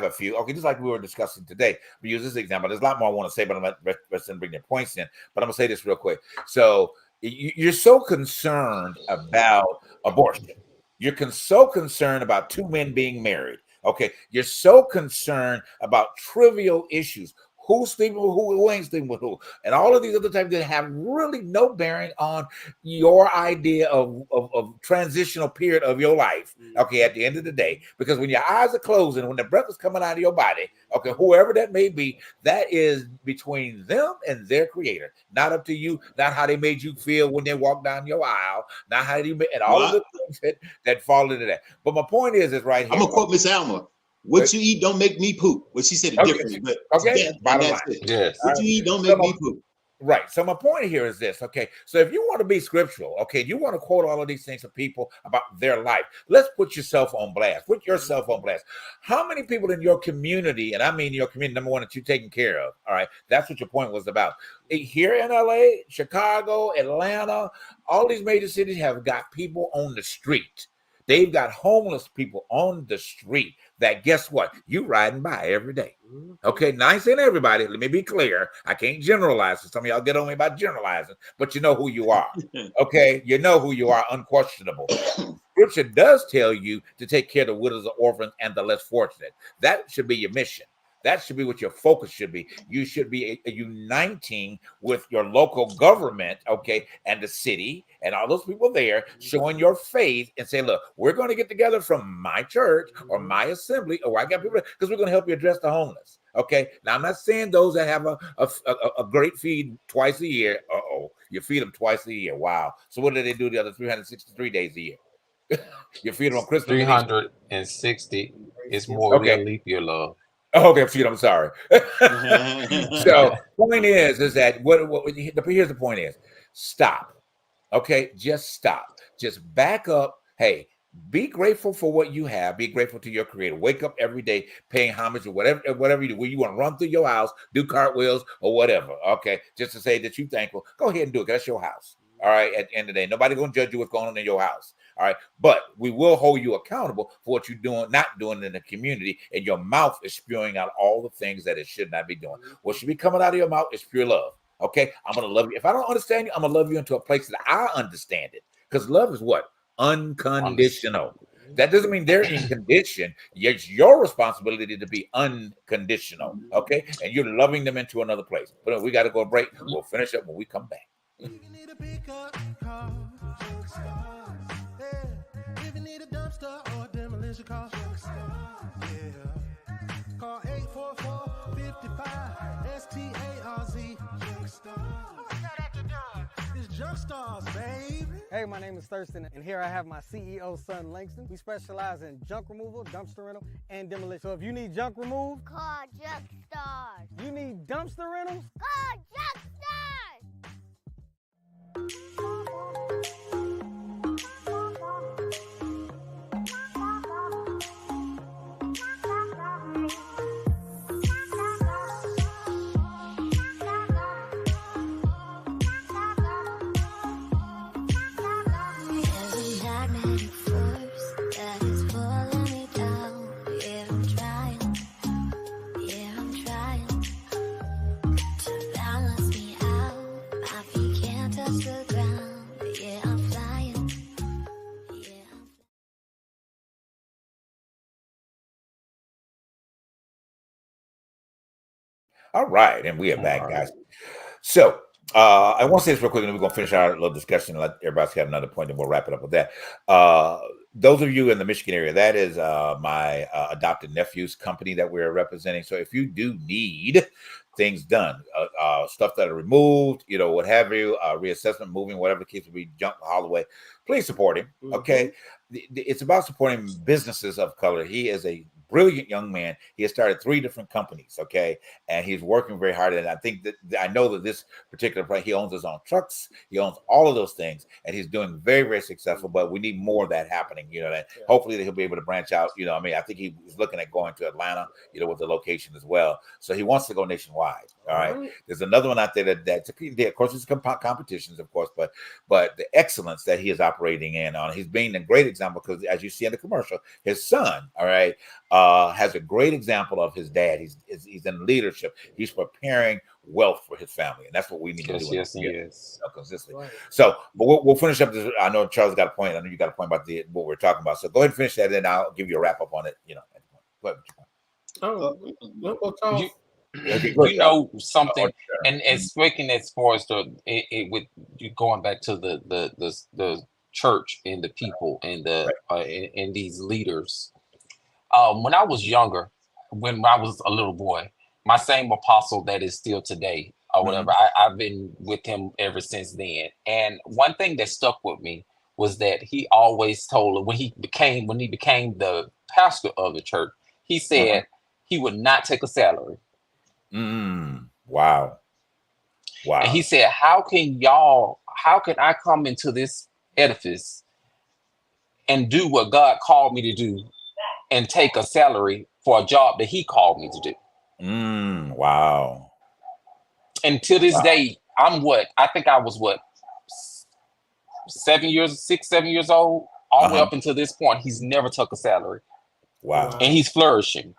a few. Okay, just like we were discussing today. We use this example. There's a lot more I want to say, but I'm going to let them bring their points in. But I'm going to say this real quick. So you're so concerned about abortion. You're so concerned about two men being married. Okay. You're so concerned about trivial issues. Who's sleeping with who ain't sleeping with who. And all of these other types that have really no bearing on your idea of transitional period of your life. Okay, at the end of the day. Because when your eyes are closing, when the breath is coming out of your body, okay, whoever that may be, that is between them and their creator. Not up to you, not how they made you feel when they walked down your aisle, not how you made, and all of the things that fall into that. But my point is right here. I'm going to quote Miss Alma. What you eat don't make me poop. Well, she said it differently, but that's it. Yes. What you eat don't make me poop. Right. So my point here is this. Okay. So if you want to be scriptural, okay, you want to quote all of these things to people about their life. Let's put yourself on blast. Put yourself on blast. How many people in your community, and I mean your community, number one, that you're taking care of? All right. That's what your point was about. Here in LA, Chicago, Atlanta, all these major cities have got people on the street. They've got homeless people on the street that, guess what? You riding by every day. Okay, now I ain't saying everybody. Let me be clear. I can't generalize. So some of y'all get on me about generalizing, but you know who you are. Okay, you know who you are, unquestionable. Scripture does tell you to take care of the widows, the orphans, and the less fortunate. That should be your mission. That should be what your focus should be. You should be uniting with your local government, okay, and the city and all those people there, showing your faith and say, look, we're going to get together from my church or my assembly, or I got people, because we're going to help you address the homeless. Okay. Now, I'm not saying those that have a great feed twice a year. You feed them twice a year. Wow. So what do they do the other 363 days a year? You feed them on Christmas. 360 is more than a leap year, love. Okay, I'm sorry. So point is that here's the point is, stop. Okay, just stop. Just back up. Hey, Be grateful for what you have. Be grateful to your creator. Wake up every day paying homage or whatever you do. When you want to run through your house, do cartwheels or whatever. Okay, just to say that you're thankful. Go ahead and do it. That's your house. All right. At the end of the day, nobody gonna judge you what's going on in your house. All right. But we will hold you accountable for what you're doing, not doing in the community, and your mouth is spewing out all the things that it should not be doing. What should be coming out of your mouth is pure love. Okay. I'm gonna love you. If I don't understand you, I'm gonna love you into a place that I understand it. Because love is what? Unconditional. That doesn't mean they're in condition. It's your responsibility to be unconditional. Okay. And you're loving them into another place. But we got to go a break. We'll finish up when we come back. If you need a pickup, call Junk Stars. Yeah. If you need a dumpster or demolition, call Junk Stars. Yeah. Call 844-55-STARZ. Junk Stars. It's Junk Stars, baby. Hey, my name is Thurston, and here I have my CEO, son Langston. We specialize in junk removal, dumpster rental, and demolition. So if you need junk removed, Call Junk Stars. you need dumpster rentals, Call Junk Stars. All right, and we are back, guys. So I want to say this real quick, and then we're going to finish our little discussion and let everybody have another point, and we'll wrap it up with that. Those of you in the Michigan area, that is my adopted nephew's company that we're representing. So if you do need things done, stuff that are removed, what have you, reassessment, moving, whatever the case will be, junk the haul away, please support him. Okay. It's about supporting businesses of color. He is a brilliant young man. He has started 3 different companies, okay, and he's working very hard. And I think that I know that this particular place, he owns his own trucks, he owns all of those things, and he's doing very, very successful. But we need more of that happening. That hopefully that he'll be able to branch out. I think he was looking at going to Atlanta, with the location as well. So he wants to go nationwide. All right. There's another one out there that of course, there's competitions, of course, but the excellence that he is operating in on, he's being a great example because, as you see in the commercial, his son, all right, has a great example of his dad. He's in leadership. He's preparing wealth for his family, and that's what we need to do. Yes. Consistently. Right. So, but we'll finish up this. I know Charles got a point. I know you got a point about what we're talking about. So go ahead and finish that, and then I'll give you a wrap up on it. Go ahead. You know something, and speaking as far as with you going back to the church and the people and and these leaders. When I was younger, when I was a little boy, my same apostle that is still today or whatever, I've been with him ever since then. And one thing that stuck with me was that he always told when he became the pastor of the church, he said he would not take a salary. Wow. And he said, how can I come into this edifice and do what God called me to do and take a salary for a job that he called me to do? Wow. And to this day, I think I was 6, 7 years old, all the way up until this point. He's never took a salary. Wow. And he's flourishing.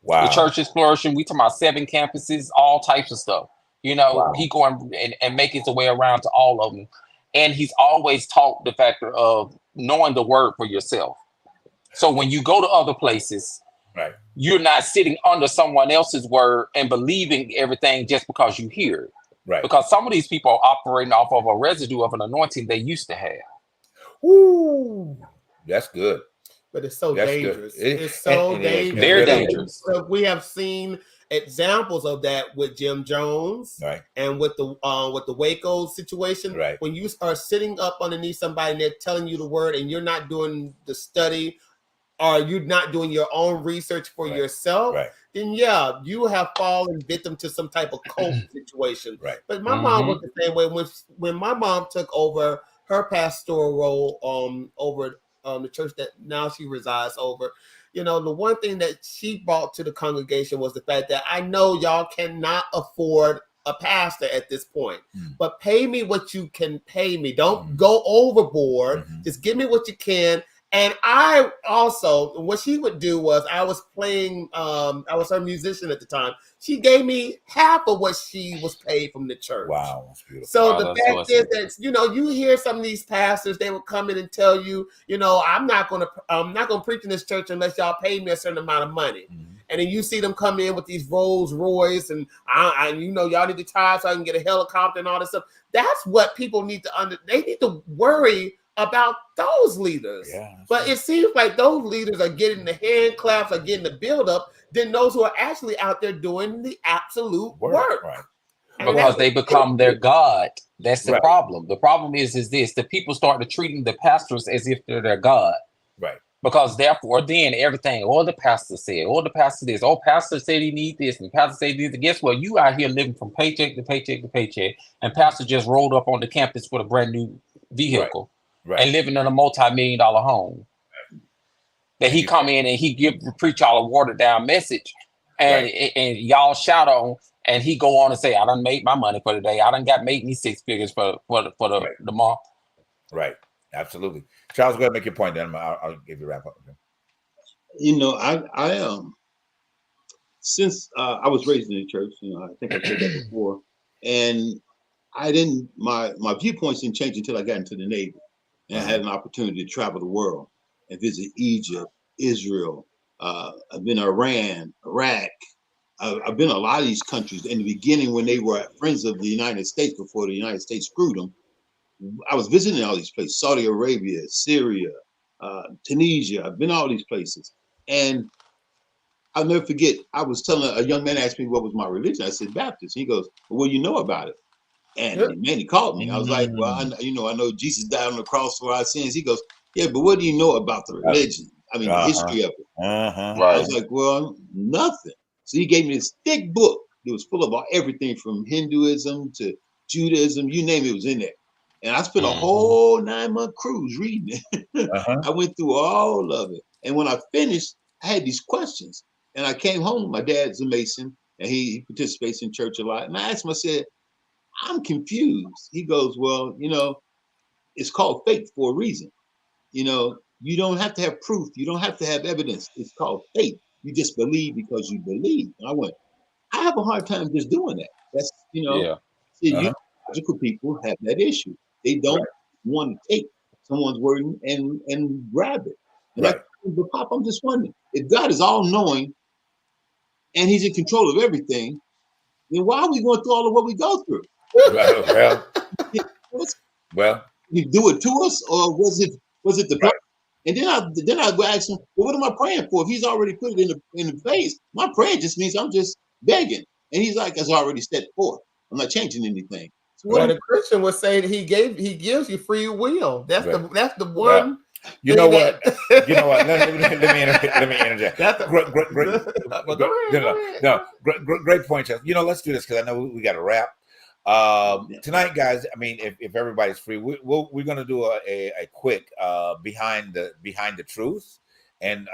Wow. The church is flourishing. We talking about 7 campuses, all types of stuff. He going and making his way around to all of them. And he's always taught the factor of knowing the word for yourself. So when you go to other places, you're not sitting under someone else's word and believing everything just because you hear it. Right. Because some of these people are operating off of a residue of an anointing they used to have. Ooh, that's good. But it's so dangerous. It's so dangerous. Very dangerous. So we have seen examples of that with Jim Jones, and with the Waco situation. Right. When you are sitting up underneath somebody and they're telling you the word, and you're not doing the study, or you're not doing your own research for yourself, then you have fallen victim to some type of cult situation. Right. But my mom was the same way. When my mom took over her pastoral role over the church that now she resides over. You know, the one thing that she brought to the congregation was the fact that I know y'all cannot afford a pastor at this point, but pay me what you can pay me. Don't go overboard. Just give me what you can. And I also, what she would do was, I was playing, I was her musician at the time. She gave me half of what she was paid from the church. Wow, that's beautiful. So the fact is that, you know, you hear some of these pastors, they will come in and tell you, you know, I'm not gonna preach in this church unless y'all pay me a certain amount of money. And then you see them come in with these Rolls Royce and you know, y'all need to tithe so I can get a helicopter and all this stuff. That's what people need to they need to worry about those leaders. But it seems like those leaders are getting the hand claps, are getting the build up, than those who are actually out there doing the absolute work. Right. Because they become their God. That's the problem. The problem is this: the people start treating the pastors as if they're their God. Right. Because therefore, then everything, the pastor said, the pastor this, pastor said he need this, and pastor said this. Guess what? You out here living from paycheck to paycheck to paycheck, and pastor just rolled up on the campus with a brand new vehicle. Right. And living in a multi-million-dollar home, that he come in and he preach y'all a watered down message, and y'all shout on, and he go on and say, "I done made my money for the day. I done made me 6 figures for the month." Right, absolutely. Charles, go ahead and make your point. Then I'll give you a wrap up. Okay. You know, I since I was raised in the church, you know, I think I said that before, and I didn't my viewpoints didn't change until I got into the Navy. And I had an opportunity to travel the world and visit Egypt, Israel. I've been to Iran, Iraq. I've been to a lot of these countries. In the beginning, when they were friends of the United States before the United States screwed them, I was visiting all these places: Saudi Arabia, Syria, Tunisia. I've been to all these places. And I'll never forget, I was telling a young man, asked me what was my religion. I said, Baptist. He goes, well, what do you know about it? And man, he called me. I was like, well, I know Jesus died on the cross for our sins. He goes, yeah, but what do you know about the religion? I mean, the history of it. I was like, well, nothing. So he gave me this thick book. It was full of everything from Hinduism to Judaism, you name it, was in there. And I spent a whole 9-month cruise reading it. I went through all of it. And when I finished, I had these questions. And I came home. My dad's a Mason, and he participates in church a lot. And I asked him, I said, I'm confused. He goes, well, you know, it's called faith for a reason. You know, you don't have to have proof. You don't have to have evidence. It's called faith. You just believe because you believe. And I went, I have a hard time just doing that. That's, you know, logical people have that issue. They don't want to take someone's word and grab it. And but Pop, I'm just wondering, if God is all knowing and he's in control of everything, then why are we going through all of what we go through? Well, you do it to us, or was it the plan? And then I go ask him, well, what am I praying for? If he's already put it in the face, my prayer just means I'm just begging. And he's like, it's already set forth. I'm not changing anything. So what a Christian would say that he gives you free will. That's the one. You know what? You know what? Let me interject. Great point, Chef. You know, let's do this because I know we got to wrap. Tonight, guys. I mean, if everybody's free, we're going to do a quick behind the truth. And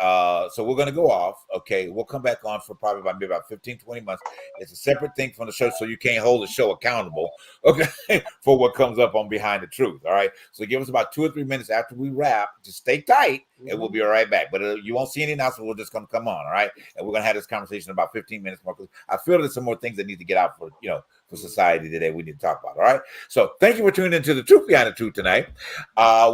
so we're going to go off. Okay, we'll come back on for probably about 15, 20 months. It's a separate thing from the show, so you can't hold the show accountable, okay, for what comes up on Behind the Truth. All right, so give us about 2 or 3 minutes after we wrap. Just stay tight, and we'll be right back. But you won't see any announcement. We're just going to come on, all right? And we're going to have this conversation in about 15 minutes more, because I feel there's some more things that need to get out for society today we need to talk about. All right, so thank you for tuning into the Truth Behind the Truth tonight.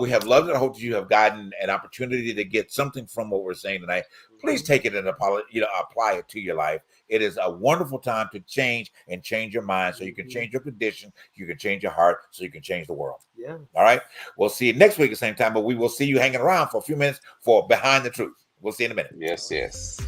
We have loved it. I hope that you have gotten an opportunity to get something from what we're saying tonight. Please take it and apply it to your life. It is a wonderful time to change your mind, so you can change your condition, you can change your heart, so you can change the world. Yeah. All right, we'll see you next week at the same time, but we will see you hanging around for a few minutes for Behind the Truth. We'll see you in a minute. Yes.